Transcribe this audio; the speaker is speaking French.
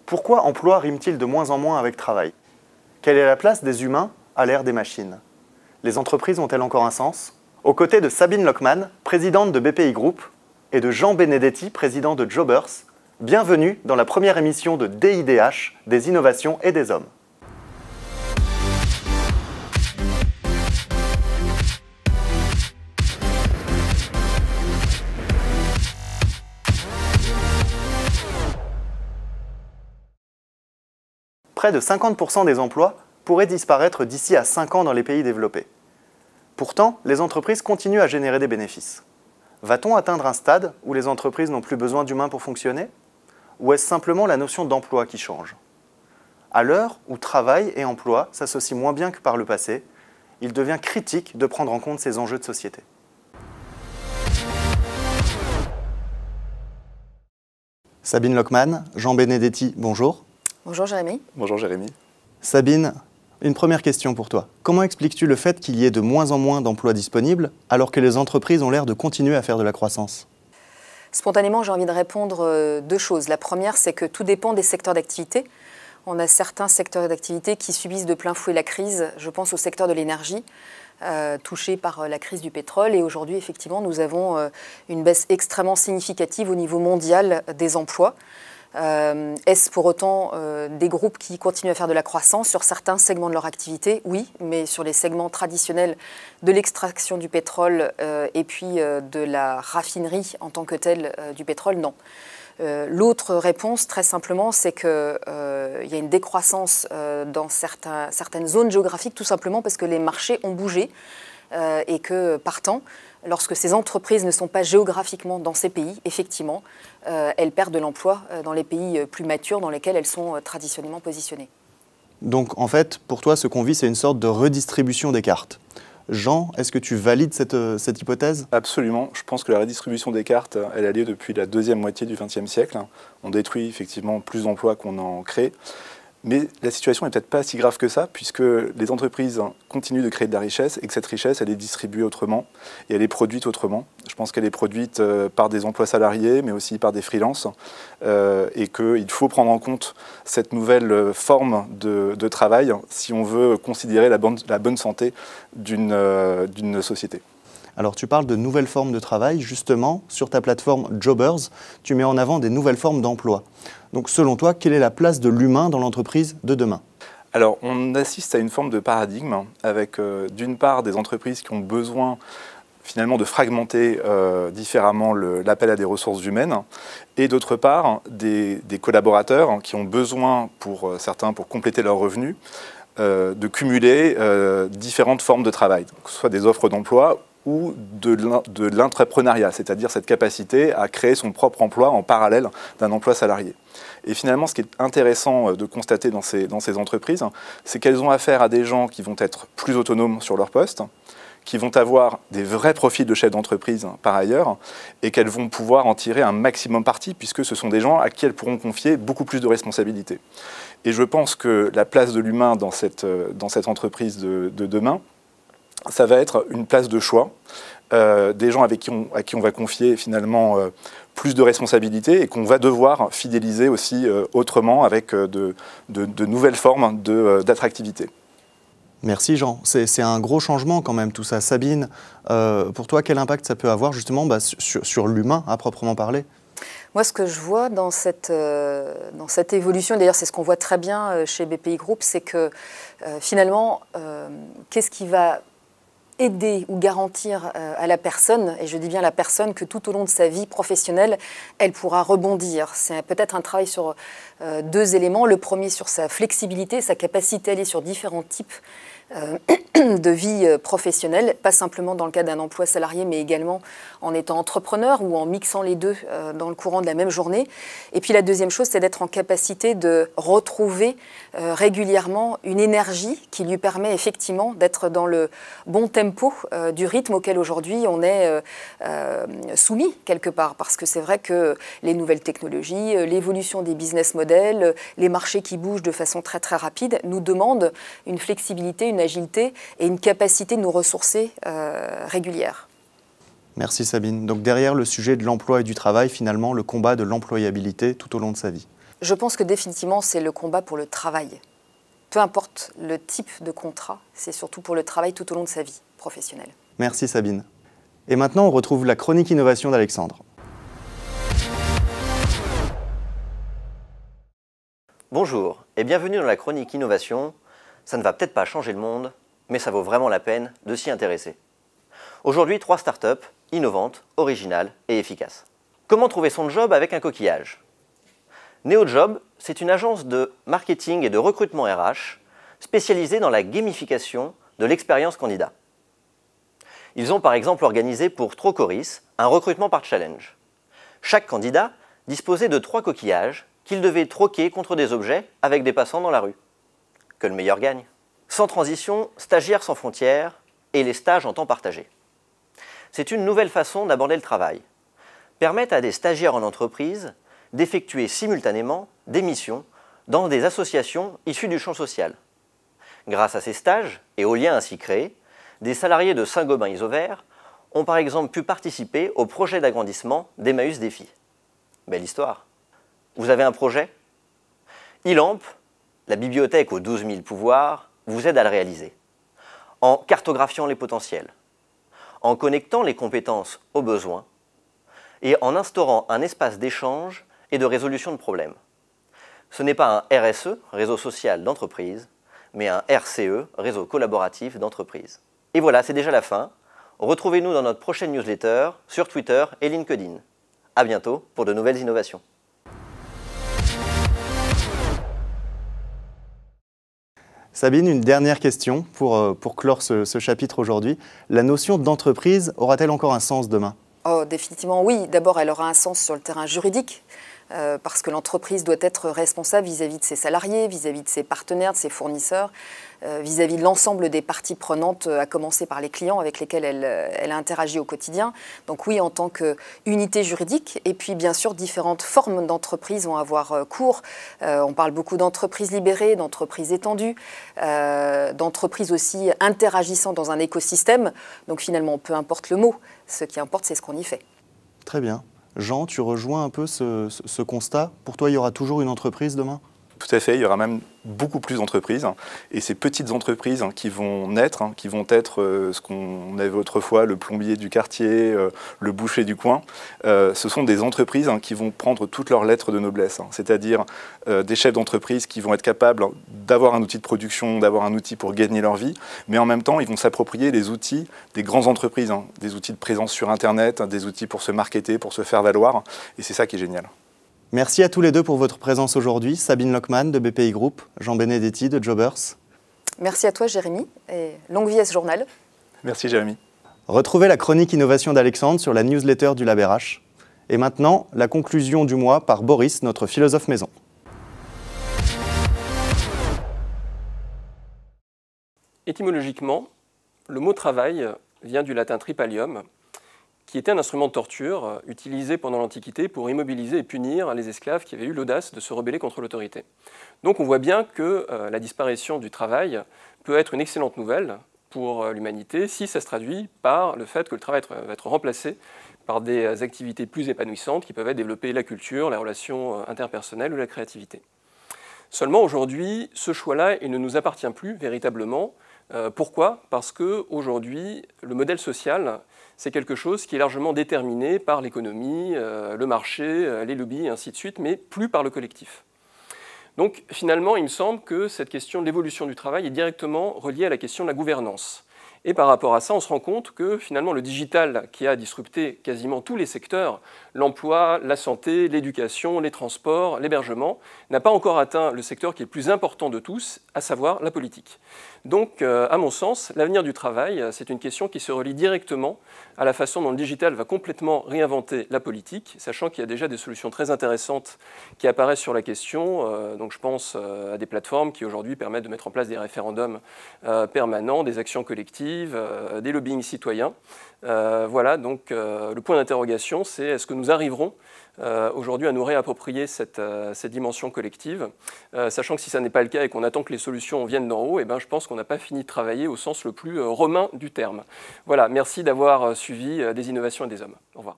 Pourquoi emploi rime-t-il de moins en moins avec travail? Quelle est la place des humains à l'ère des machines? Les entreprises ont-elles encore un sens? Aux côtés de Sabine Lockman, présidente de BPI Group, et de Jean Benedetti, président de Jobbers, bienvenue dans la première émission de DIDH, des innovations et des hommes. Près de 50% des emplois pourraient disparaître d'ici à 5 ans dans les pays développés. Pourtant, les entreprises continuent à générer des bénéfices. Va-t-on atteindre un stade où les entreprises n'ont plus besoin d'humains pour fonctionner? Ou est-ce simplement la notion d'emploi qui change? À l'heure où travail et emploi s'associent moins bien que par le passé, il devient critique de prendre en compte ces enjeux de société. Sabine Lockman, Jean Benedetti, bonjour. Bonjour Jérémy. Bonjour Jérémy. Sabine, une première question pour toi. Comment expliques-tu le fait qu'il y ait de moins en moins d'emplois disponibles alors que les entreprises ont l'air de continuer à faire de la croissance? Spontanément, j'ai envie de répondre deux choses. La première, c'est que tout dépend des secteurs d'activité. On a certains secteurs d'activité qui subissent de plein fouet la crise. Je pense au secteur de l'énergie, touché par la crise du pétrole. Et aujourd'hui, effectivement, nous avons une baisse extrêmement significative au niveau mondial des emplois. Est-ce pour autant des groupes qui continuent à faire de la croissance sur certains segments de leur activité? Oui, mais sur les segments traditionnels de l'extraction du pétrole et puis de la raffinerie en tant que telle du pétrole, non. L'autre réponse, très simplement, c'est qu'il y a une décroissance dans certaines zones géographiques, tout simplement parce que les marchés ont bougé et que, partant, lorsque ces entreprises ne sont pas géographiquement dans ces pays, effectivement, elles perdent de l'emploi dans les pays plus matures dans lesquels elles sont traditionnellement positionnées. Donc, en fait, pour toi, ce qu'on vit, c'est une sorte de redistribution des cartes. Jean, est-ce que tu valides cette hypothèse? Absolument. Je pense que la redistribution des cartes, elle a lieu depuis la deuxième moitié du XXe siècle. On détruit effectivement plus d'emplois qu'on en crée. Mais la situation n'est peut-être pas si grave que ça, puisque les entreprises continuent de créer de la richesse et que cette richesse, elle est distribuée autrement et elle est produite autrement. Je pense qu'elle est produite par des emplois salariés, mais aussi par des freelances, et qu'il faut prendre en compte cette nouvelle forme de travail si on veut considérer la bonne santé d'une société. Alors, tu parles de nouvelles formes de travail. Justement, sur ta plateforme Jobbers, tu mets en avant des nouvelles formes d'emploi. Donc, selon toi, quelle est la place de l'humain dans l'entreprise de demain? Alors, on assiste à une forme de paradigme avec, d'une part, des entreprises qui ont besoin finalement de fragmenter différemment l'appel à des ressources humaines, et d'autre part, des collaborateurs qui ont besoin, pour certains, pour compléter leurs revenus, de cumuler différentes formes de travail, que ce soit des offres d'emploi ou de l'entrepreneuriat, c'est-à-dire cette capacité à créer son propre emploi en parallèle d'un emploi salarié. Et finalement, ce qui est intéressant de constater dans ces entreprises, c'est qu'elles ont affaire à des gens qui vont être plus autonomes sur leur poste, qui vont avoir des vrais profils de chef d'entreprise par ailleurs, et qu'elles vont pouvoir en tirer un maximum parti, puisque ce sont des gens à qui elles pourront confier beaucoup plus de responsabilités. Et je pense que la place de l'humain dans cette entreprise de demain, ça va être une place de choix, des gens à qui on va confier finalement plus de responsabilités et qu'on va devoir fidéliser aussi autrement avec de nouvelles formes d'attractivité. Merci Jean. C'est un gros changement quand même tout ça. Sabine, pour toi, quel impact ça peut avoir justement sur l'humain à proprement parler? Moi, ce que je vois dans cette évolution, d'ailleurs c'est ce qu'on voit très bien chez BPI Group, c'est que finalement, qu'est-ce qui va aider ou garantir à la personne, et je dis bien la personne, que tout au long de sa vie professionnelle, elle pourra rebondir. C'est peut-être un travail sur deux éléments. Le premier sur sa flexibilité, sa capacité à aller sur différents types de vie professionnelle, pas simplement dans le cas d'un emploi salarié, mais également en étant entrepreneur ou en mixant les deux dans le courant de la même journée. Et puis la deuxième chose, c'est d'être en capacité de retrouver régulièrement une énergie qui lui permet effectivement d'être dans le bon tempo du rythme auquel aujourd'hui on est soumis quelque part. Parce que c'est vrai que les nouvelles technologies, l'évolution des business models, les marchés qui bougent de façon très très rapide nous demandent une flexibilité, une agilité et une capacité de nous ressourcer régulière. Merci Sabine. Donc derrière le sujet de l'emploi et du travail, finalement, le combat de l'employabilité tout au long de sa vie. Je pense que définitivement, c'est le combat pour le travail. Peu importe le type de contrat, c'est surtout pour le travail tout au long de sa vie professionnelle. Merci Sabine. Et maintenant, on retrouve la chronique innovation d'Alexandre. Bonjour et bienvenue dans la chronique innovation. Ça ne va peut-être pas changer le monde, mais ça vaut vraiment la peine de s'y intéresser. Aujourd'hui, 3 startups innovantes, originales et efficaces. Comment trouver son job avec un coquillage ? NeoJob, c'est une agence de marketing et de recrutement RH spécialisée dans la gamification de l'expérience candidat. Ils ont par exemple organisé pour Trocoris un recrutement par challenge. Chaque candidat disposait de 3 coquillages qu'il devait troquer contre des objets avec des passants dans la rue. Que le meilleur gagne. Sans transition, stagiaires sans frontières et les stages en temps partagé. C'est une nouvelle façon d'aborder le travail. Permettre à des stagiaires en entreprise d'effectuer simultanément des missions dans des associations issues du champ social. Grâce à ces stages et aux liens ainsi créés, des salariés de Saint-Gobain-Isovert ont par exemple pu participer au projet d'agrandissement d'Emmaüs Défi. Belle histoire. Vous avez un projet ? eLamp, la bibliothèque aux 12 000 pouvoirs, vous aide à le réaliser. En cartographiant les potentiels, en connectant les compétences aux besoins et en instaurant un espace d'échange et de résolution de problèmes. Ce n'est pas un RSE, réseau social d'entreprise, mais un RCE, réseau collaboratif d'entreprise. Et voilà, c'est déjà la fin. Retrouvez-nous dans notre prochaine newsletter sur Twitter et LinkedIn. À bientôt pour de nouvelles innovations. Sabine, une dernière question pour clore ce chapitre aujourd'hui. La notion d'entreprise aura-t-elle encore un sens demain ? Oh, définitivement oui. D'abord, elle aura un sens sur le terrain juridique, parce que l'entreprise doit être responsable vis-à-vis de ses salariés, vis-à-vis de ses partenaires, de ses fournisseurs, vis-à-vis de l'ensemble des parties prenantes, à commencer par les clients avec lesquels elle interagit au quotidien. Donc oui, en tant qu'unité juridique, et puis bien sûr, différentes formes d'entreprises vont avoir cours. On parle beaucoup d'entreprises libérées, d'entreprises étendues, d'entreprises aussi interagissant dans un écosystème. Donc finalement, peu importe le mot, ce qui importe, c'est ce qu'on y fait. Très bien. Jean, tu rejoins un peu ce constat. Pour toi, il y aura toujours une entreprise demain ? Tout à fait, il y aura même beaucoup plus d'entreprises. Et ces petites entreprises qui vont naître, qui vont être ce qu'on avait autrefois, le plombier du quartier, le boucher du coin, ce sont des entreprises qui vont prendre toutes leurs lettres de noblesse. C'est-à-dire des chefs d'entreprise qui vont être capables d'avoir un outil de production, d'avoir un outil pour gagner leur vie, mais en même temps, ils vont s'approprier les outils des grandes entreprises, des outils de présence sur Internet, des outils pour se marketer, pour se faire valoir. Et c'est ça qui est génial. Merci à tous les deux pour votre présence aujourd'hui. Sabine Lockman de BPI Group, Jean Benedetti de Jobbers. Merci à toi Jérémy et longue vie à ce journal. Merci Jérémy. Retrouvez la chronique innovation d'Alexandre sur la newsletter du Lab RH. Et maintenant, la conclusion du mois par Boris, notre philosophe maison. Étymologiquement, le mot travail vient du latin tripalium, qui était un instrument de torture utilisé pendant l'Antiquité pour immobiliser et punir les esclaves qui avaient eu l'audace de se rebeller contre l'autorité. Donc on voit bien que la disparition du travail peut être une excellente nouvelle pour l'humanité si ça se traduit par le fait que le travail va être remplacé par des activités plus épanouissantes qui peuvent être développer la culture, la relation interpersonnelle ou la créativité. Seulement aujourd'hui, ce choix-là, il ne nous appartient plus véritablement. Pourquoi ? Parce qu'aujourd'hui, le modèle social, c'est quelque chose qui est largement déterminé par l'économie, le marché, les lobbies et ainsi de suite, mais plus par le collectif. Donc finalement, il me semble que cette question de l'évolution du travail est directement reliée à la question de la gouvernance. Et par rapport à ça, on se rend compte que finalement le digital qui a disrupté quasiment tous les secteurs, l'emploi, la santé, l'éducation, les transports, l'hébergement, n'a pas encore atteint le secteur qui est le plus important de tous, à savoir la politique. Donc, à mon sens, l'avenir du travail, c'est une question qui se relie directement à la façon dont le digital va complètement réinventer la politique, sachant qu'il y a déjà des solutions très intéressantes qui apparaissent sur la question. Donc, je pense à des plateformes qui aujourd'hui permettent de mettre en place des référendums permanents, des actions collectives, des lobbying citoyens. Voilà, donc le point d'interrogation, c'est est-ce que nous arriverons aujourd'hui à nous réapproprier cette dimension collective, sachant que si ça n'est pas le cas et qu'on attend que les solutions viennent d'en haut, eh ben, je pense qu'on n'a pas fini de travailler au sens le plus romain du terme. Voilà, merci d'avoir suivi des innovations et des hommes. Au revoir.